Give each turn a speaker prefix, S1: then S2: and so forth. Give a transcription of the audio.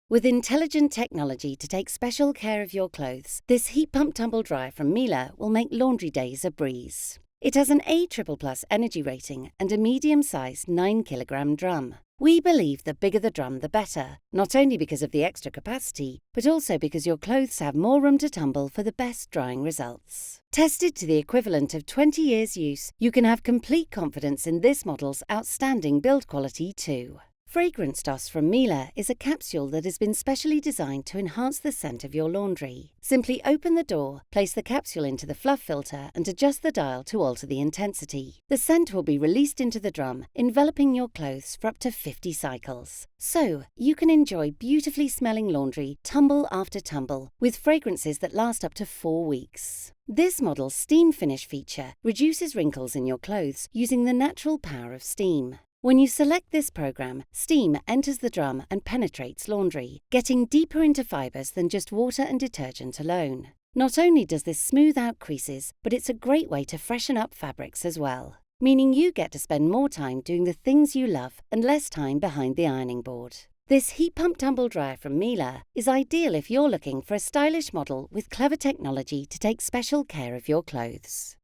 S1: With intelligent technology to take special care of your clothes, this heat pump tumble dryer from Miele will make laundry days a breeze. It has an A++ energy rating and a medium-sized 9-kilogram drum. We believe the bigger the drum, the better, not only because of the extra capacity, but also because your clothes have more room to tumble for the best drying results. Tested to the equivalent of 20 years' use, you can have complete confidence in this model's outstanding build quality too. FragranceDos from Miele is a capsule that has been specially designed to enhance the scent of your laundry. Simply open the door, place the capsule into the fluff filter and adjust the dial to alter the intensity. The scent will be released into the drum, enveloping your clothes for up to 50 cycles. So, you can enjoy beautifully smelling laundry tumble after tumble with fragrances that last up to 4 weeks. This model's SteamFinish feature reduces wrinkles in your clothes using the natural power of steam. When you select this program, steam enters the drum and penetrates laundry, getting deeper into fibers than just water and detergent alone. Not only does this smooth out creases, but it's a great way to freshen up fabrics as well, meaning you get to spend more time doing the things you love and less time behind the ironing board. This heat pump tumble dryer from Miele is ideal if you're looking for a stylish model with clever technology to take special care of your clothes.